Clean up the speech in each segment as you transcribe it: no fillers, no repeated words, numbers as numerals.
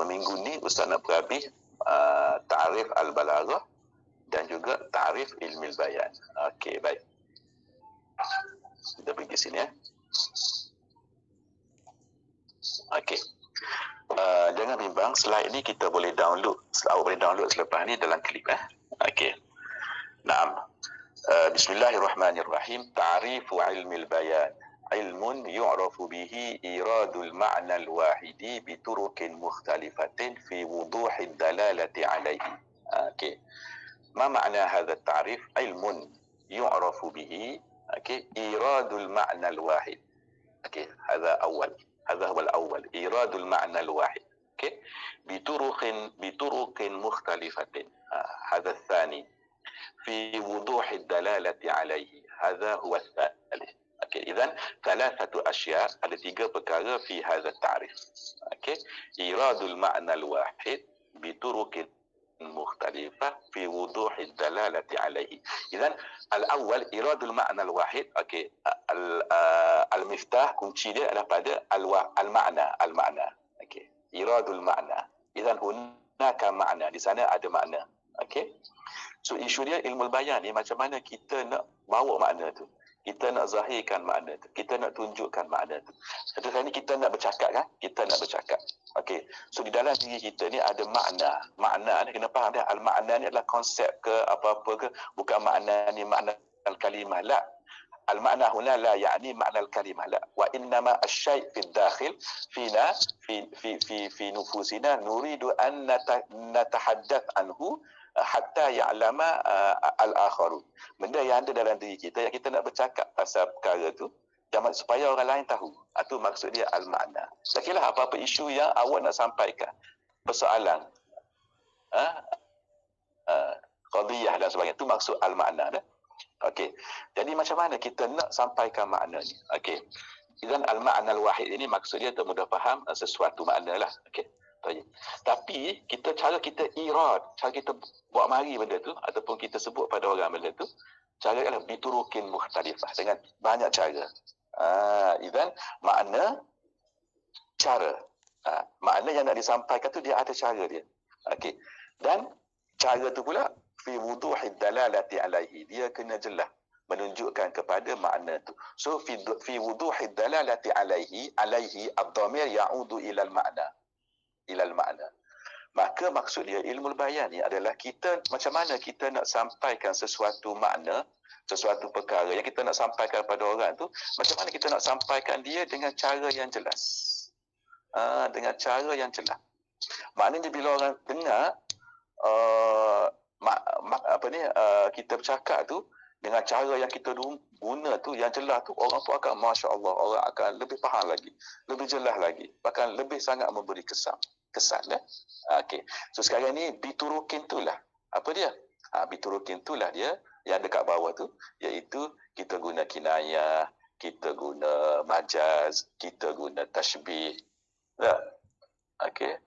minggu ni Ustaz nak berhabis ta'rif al-balaghah dan juga ta'rif ilmi al-bayan. Okey, baik. Kita pergi sini ya. Okey. Jangan bimbang, slide ni kita boleh download. Awak boleh download selepas ni dalam klip Okey. Naam. Bismillahirrahmanirrahim. Ta'rifu ilmi al-bayan. Ilmun yu'rafu bihi iradul ma'na al-wahidi biturukin mukhtalifatin fi wuduhi dalalati alaihi. Okey. Ma ma'na hadha at-ta'rif? Ilmun yu'rafu bihi iradul ma'na al-wahid. Okey, hadha awal. هذا هو الأول إيراد المعنى الواحد بطرق مختلفة. هذا الثاني في وضوح الدلالة عليه. هذا هو الثالث. إذن ثلاثة أشياء ada tiga perkara في هذا التعريف. إيراد المعنى الواحد بطرق مختلفة في وضوح الدلالة عليه. إذن الأول إيراد المعنى الواحد. المفتاح kunci dia adalah pada al-ma'na. إيراد المعنى. إذن هناك معنى, di sana ada makna. So isu dia ilmu bayan ni macam mana kita nak bawa makna tu. Kita nak zahirkan makna tu. Kita nak tunjukkan makna tu. Satu kali kita nak bercakap kan? Kita nak bercakap. Okey. So di dalam diri kita ni ada makna. Makna ni kena faham dah. Al-makna ni adalah konsep ke apa-apa ke. Bukan makna ni makna al-kalimah. La. Al-makna huna la ya'ni makna al-kalimah. La. Wa innama asy-syai' fi dakhil fina fi nufusina nuridu an natahaddath anhu hatta ya'lama al-akharun. Benda yang ada dalam diri kita yang kita nak bercakap pasal perkara tu supaya orang lain tahu. Itu maksud dia al-makna. Lakilah apa-apa isu yang awak nak sampaikan, persoalan, qadiyah dan sebagainya, itu maksud al-makna dah. Okey. Jadi macam mana kita nak sampaikan makna ni? Okey. Dan al-makna al-wahid ini maksud dia untuk mudah faham sesuatu makna lah. Okey. Tapi cara kita irad, cara kita buat mari benda tu ataupun kita sebut pada orang benda tu, cara ialah biturukin mukhtalifah, dengan banyak cara. Idzan makna cara. Makna yang nak disampaikan tu dia ada cara dia. Okey. Dan cara tu pula fi wuduhid dalalati alaihi, dia kena jelas menunjukkan kepada makna tu. So fi wuduhid dalalati alaihi ad-dhamir ya'udu ilal makna. Maka maksud dia ilmu bayan ni adalah kita macam mana kita nak sampaikan sesuatu makna, sesuatu perkara yang kita nak sampaikan kepada orang tu, macam mana kita nak sampaikan dia dengan cara yang jelas. Dengan cara yang jelas. Maknanya bila orang dengar kita bercakap tu dengan cara yang kita guna tu, yang jelas tu, orang tu akan Masya Allah, orang akan lebih faham lagi, lebih jelas lagi, bahkan lebih sangat memberi kesan. Okey. So sekarang ni biturukin tu lah. Apa dia? Biturukin tu lah dia yang dekat bawah tu, iaitu kita guna kinayah, kita guna majaz, kita guna tashbih. Tak? Okey.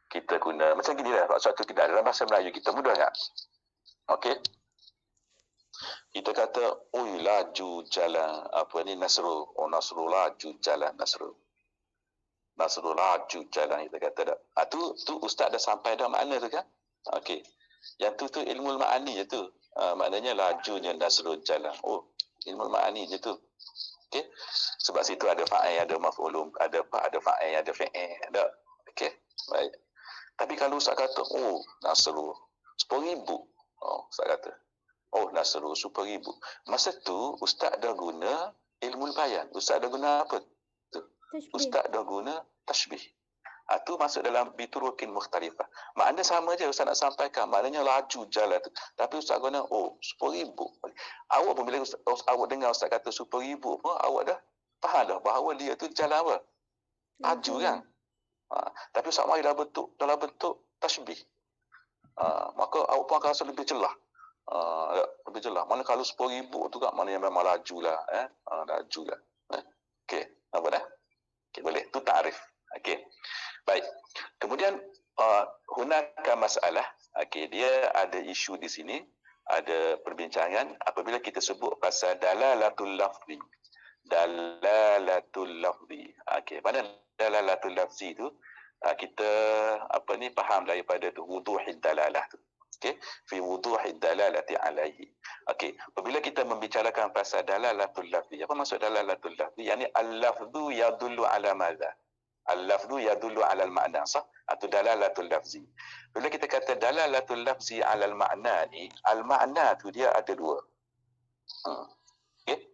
Kita guna macam gini lah. Suatu tidak dalam bahasa Melayu kita mudah tak? Okey. Kita kata, oi laju jalan apa ni Nasrul. Oh Nasrul laju jalan Nasrul. Nasrul laju jalan, kita kata dah. Tu ustaz dah sampai dah makna tu kan? Okey. Yang tu ilmu ma'ani je tu. Maknanya lajunya Nasrul jalan. Oh, ilmu ma'ani je tu. Okey. Sebab situ ada fa'il, ada maf'ulun, ada fa'il, ada fi'il. Ada. Okey. Baik. Tapi kalau ustaz kata, oh Nasrul 10,000. Oh, ustaz kata, oh Nasrul 10,000. Masa tu ustaz dah guna ilmu bayan. Ustaz dah guna apa? Ustaz dah guna tashbih. Itu masuk dalam biturukin mukhtalifah. Makna sama je ustaz nak sampaikan. Maknanya laju jalan tu. Tapi ustaz guna, oh 10,000. Awak pun bila awak dengar ustaz kata 10,000 pun, awak dah faham dah bahawa dia tu jalan apa? Laju kan? Tapi ustaz mari dalam bentuk tashbih. Maka awak pun akan rasa lebih jelas. Lebih jelas. Mana kalau 10,000 tu kan, maknanya memang laju lah. Laju lah. Okey. Apa dah? Okay, boleh. Itu ta'rif. Okey. Baik. Kemudian hunaka masalah. Okey, dia ada isu di sini, ada perbincangan apabila kita sebut pasal dalalatul lafzi. Dalalatul lafzi. Okey, mana dalalatul lafzi tu? kita faham daripada tu wuduhid dalalah tu. Okey, fi wuduhid dalalati alaihi. Okey, apabila kita membicarakan pasal dalalatul lafzi, apa maksud dalalatul lafzi? Yani al-lafzu yadullu ala madza? Al-lafzu yadullu ala al-ma'na, sah? Atau dalalatul lafzi. Bila kita kata dalalatul lafzi ala al-ma'na ni, al-ma'na tu dia ada dua. Okey.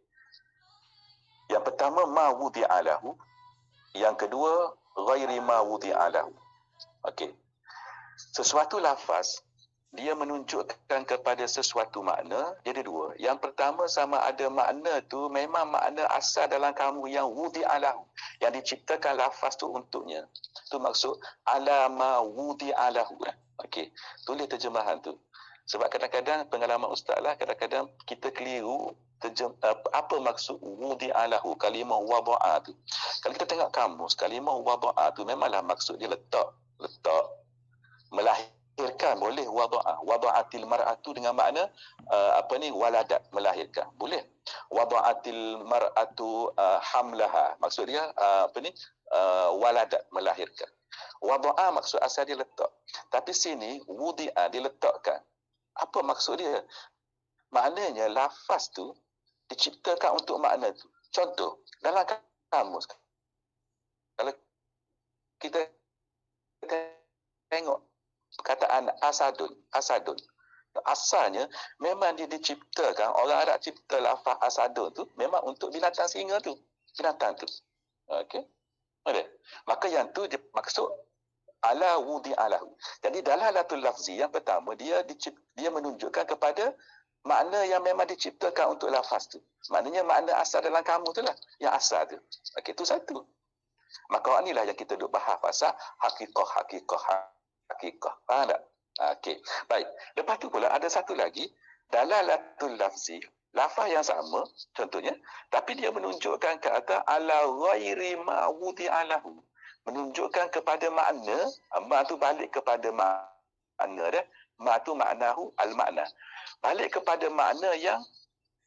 Yang pertama ma wudi'alahu, yang kedua ghairi ma wudi'alahu. Okey. Sesuatu lafaz dia menunjukkan kepada sesuatu makna, dia ada dua. Yang pertama, sama ada makna tu memang makna asal dalam kamu yang wudi'alahu, yang diciptakan lafaz tu untuknya. Tu maksud alama wudi'alahu. Okey, tulis terjemahan tu. Sebab kadang-kadang pengalaman ustaz lah, kadang-kadang kita keliru apa maksud wudi'alahu, kalimah wada'a tu. Kalau kita tengok kamus, kalimah wada'a tu memanglah maksud dia letak, melahirkan, boleh wada'a. Wada'atil mar'atu dengan makna waladat, melahirkan, boleh. Wada'atil mar'atu hamlaha, maksud dia waladat, melahirkan. Wada'a maksud asal dia letak. Tapi sini wudi'a diletakkan. Apa maksud dia? Maknanya lafaz tu diciptakan untuk makna tu. Contoh, dalam kamus, kalau kita tengok perkataan asadun, asalnya memang dia diciptakan, orang Arab cipta lafaz asadun tu memang untuk binatang singa tu, binatang tu. Okey, ada. Maka yang tu dia maksud ala wudi'alahu. Jadi dalalatul lafzi yang pertama, dia menunjukkan kepada makna yang memang diciptakan untuk lafaz tu. Maknanya makna asal dalam kamu tu lah, yang asal tu. Okey, itu satu. Maka inilah yang kita duk bahas pasal hakikah. Faham tak? Okey. Baik. Lepas tu pula ada satu lagi, dalalatul lafzi. Lafaz yang sama contohnya, tapi dia menunjukkan ke atas ala ghairi ma wudi'alahu. Menunjukkan kepada makna, ma tu balik kepada makna dah. Ma tu maknahu al-makna. Balik kepada makna yang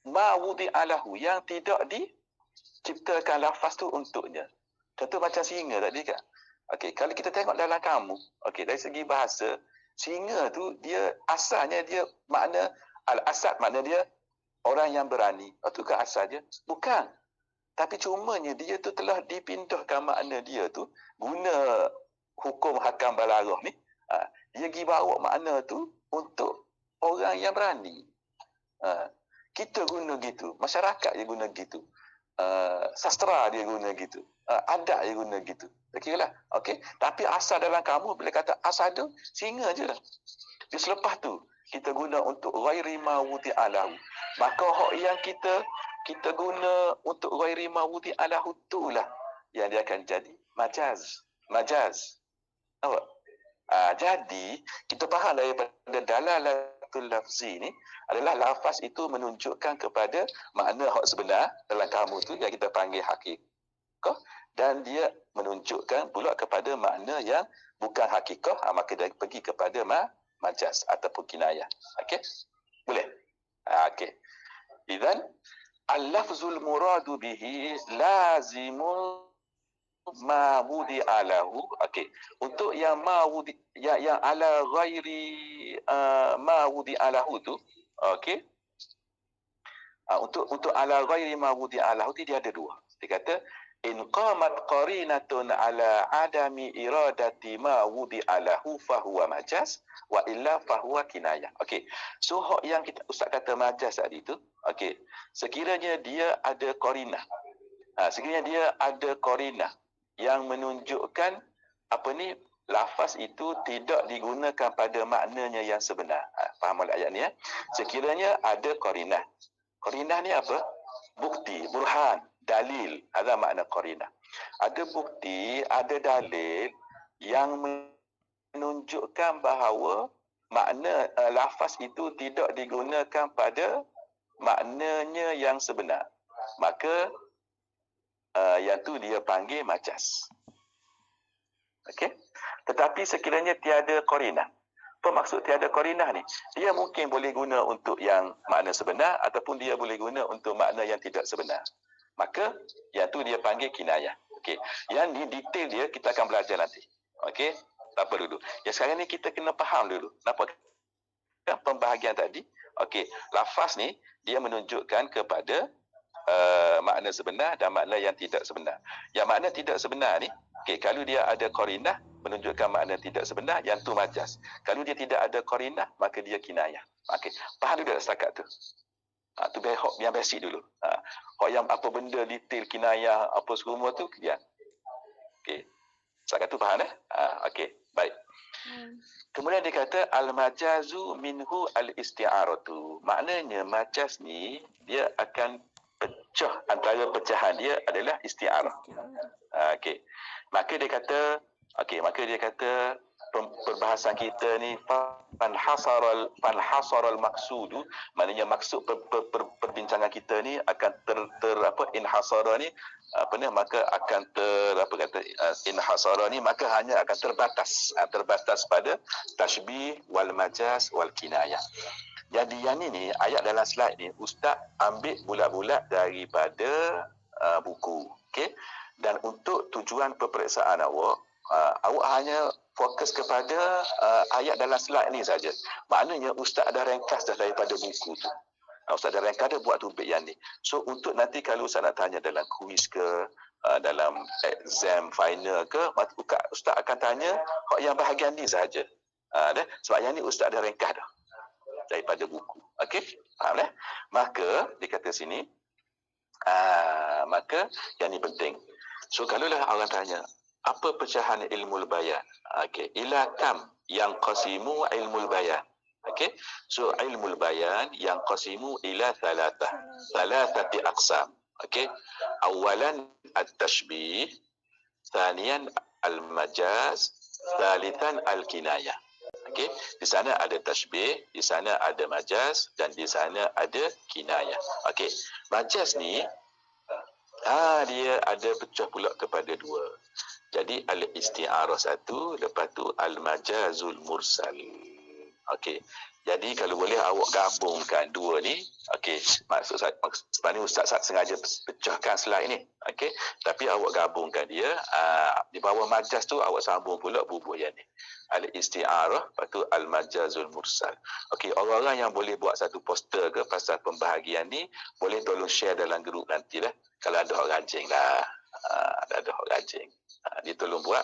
ma wudi'alahu, yang tidak diciptakan lafaz tu untuknya. Contoh macam singa tadi kan. Okey, kalau kita tengok dalam kamu, okey, dari segi bahasa, singa tu dia asalnya dia makna al-asad, makna dia orang yang berani. Itu kan asal dia? Bukan. Tapi cumanya dia tu telah dipindahkan makna dia tu guna hukum hakam balarah ni. Dia pergi bawa makna tu untuk orang yang berani. Kita guna gitu, masyarakat dia guna gitu. Sastra dia guna gitu. Adat dia guna gitu. Okeylah. Okey. Tapi asal dalam kamu bila kata asal tu singa je lah. Di selepas tu kita guna untuk ghairi ma wudi'alahu. Maka hak yang kita guna untuk ghairi ma wudi'alahu itulah yang dia akan jadi majaz. Nampak? Jadi kita faham daripada dalalatul lafzi ni adalah lafaz itu menunjukkan kepada makna hak sebenar dalam kamu tu yang kita panggil hakikah, dan dia menunjukkan pula kepada makna yang bukan hakikah, maka dia pergi kepada majaz ataupun kinayah. Okey? Boleh? Okey. Idzan al-lafzul muradu bihi lazimul ma wudi'alahu. Okey. Untuk yang yang ala ghairi ma wudi'alahu tu, okey. Untuk ala ghairi ma wudi'alahu tu dia ada dua. Dia kata in qamat qarinatun ala adami iradati ma wudi'alahu fa huwa majaz wa illa fa huwa kinayah. Okey. So hak yang ustaz kata majaz tadi tu, okey. Sekiranya dia ada qarinah. Sekiranya dia ada qarinah yang menunjukkan lafaz itu tidak digunakan pada maknanya yang sebenar. Faham ayat ni ya? Sekiranya ada qarinah. Qarinah ni apa? Bukti, burhan, dalil. Ada makna qarinah. Ada bukti, ada dalil yang menunjukkan bahawa makna lafaz itu tidak digunakan pada maknanya yang sebenar. Maka yang tu dia panggil majaz. Okey. Tetapi sekiranya tiada qarinah. Apa maksud tiada qarinah ni? Dia mungkin boleh guna untuk yang makna sebenar ataupun dia boleh guna untuk makna yang tidak sebenar. Maka yang tu dia panggil kinayah. Okey. Yang ni detail dia kita akan belajar nanti. Okey, tak apa dulu. Yang sekarang ni kita kena faham dulu. Nampak pembahagian tadi? Okey, lafaz ni dia menunjukkan kepada makna sebenar dan makna yang tidak sebenar. Yang makna tidak sebenar ni, okey, kalau dia ada qarinah menunjukkan makna tidak sebenar, yang tu majaz. Kalau dia tidak ada qarinah, maka dia kinayah. Okey, faham dulu setakat tu. Tu yang basic dulu. Hak yang apa benda detail kinayah apa semua tu kemudian. Okey. Setakat tu faham okey, baik. Kemudian dia kata al-majazu minhu al-isti'aratu. Maknanya majaz ni dia akan pecah, antara pecahan dia adalah isti'arah. Okey. Maka dia kata perbahasan kita ni fanhasaral maqsudu, maknanya maksud perbincangan kita ni akan inhasara ni maka akan inhasara ni maka hanya akan terbatas pada tashbih wal majaz wal kinayah. Jadi yang ni ayat dalam slide ni ustaz ambil bulat-bulat daripada buku, okey, dan untuk tujuan peperiksaan awak hanya fokus kepada ayat dalam slide ni saja. Maknanya ustaz ada ringkas dah daripada buku tu. Ustaz ada ringkas dah buat tubik yang ni. So untuk nanti kalau ustaz nak tanya dalam kuis ke dalam exam final ke, ustaz akan tanya yang bahagian ni saja. Sebab yang ni ustaz ada ringkas dah daripada buku. Okey? Faham dah? Maka dikata sini maka yang ni penting. So kalaulah orang tanya apa pecahan ilmu bayan? Okey, ila kam yang qasimu ilmu bayan. Okey. So ilmu bayan yang qasimu ila thalathati aqsam. Okey. Awalan at-tashbih, thaniyan al-majaz, thalithan al-kinayah. Okey. Di sana ada tashbih, di sana ada majaz dan di sana ada kinayah. Okey. Majaz ni dia ada pecah pula kepada dua. Jadi al-isti'arah satu, lepas tu al-majazul mursal. Okey. Jadi kalau boleh awak gabungkan dua ni, okey. Maksud saya sebab ni ustaz sengaja pecahkan slide ni. Okey. Tapi awak gabungkan dia, di bawah majaz tu awak sambung pula bubuh yang ni. Al-isti'arah, lepas tu al-majazul mursal. Okey, orang-orang yang boleh buat satu poster ke pasal pembahagian ni, boleh tolong share dalam grup nantilah. Kalau ada orang rajin lah. Ada orang rajin. Dia tolong buat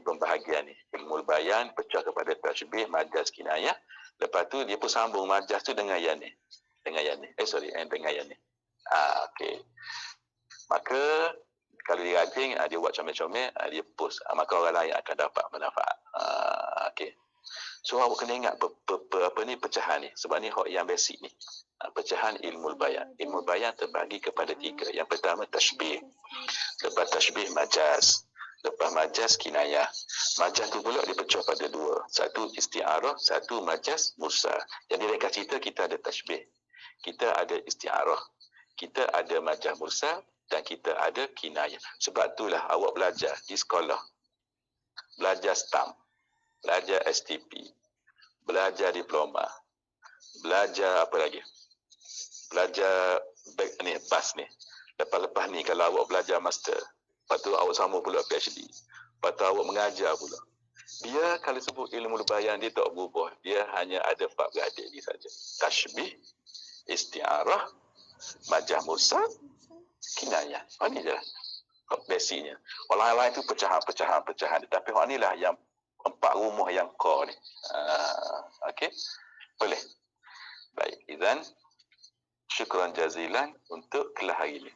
pembahagian ni. Ilmu bayan pecah kepada tashbih, majaz, kinayah. Lepas tu dia pun sambung majaz tu dengan yang ni. Dengan yang ni. Dengan yang ni. Okey. Maka kalau dia rajin, dia buat comel-comel, dia post. Maka orang lain akan dapat manfaat. Okey. So awak kena ingat pecahan ni. Sebab ni hak yang basic ni. Pecahan ilmu bayan. Ilmu bayan terbagi kepada tiga. Yang pertama tashbih. Lepas tashbih majaz. Lepas majaz kinayah. Majaz tu pula dipecah pada dua. Satu isti'arah, satu majaz mursal. Jadi mereka cerita kita ada tashbih. Kita ada isti'arah. Kita ada majaz mursal dan kita ada kinayah. Sebab itulah awak belajar di sekolah. Belajar stamp. Belajar STP. Belajar diploma. Belajar apa lagi? Belajar bas ni. Lepas-lepas ni kalau awak belajar master, lepas tu awak sambung pula PhD, lepas tu awak mengajar pula. Dia kalau sebut ilmu bayan dia tak berubah. Dia hanya ada 4 beradik ni saja. Tashbih, isti'arah, majaz mursal, kinayah. Ini je lah basicnya. Orang lain tu pecahan-pecahan. Tapi orang ni lah yang 4 rumah yang core ni. Okey? Boleh? Baik. Izan, syukran jazilan untuk kelas hari ini.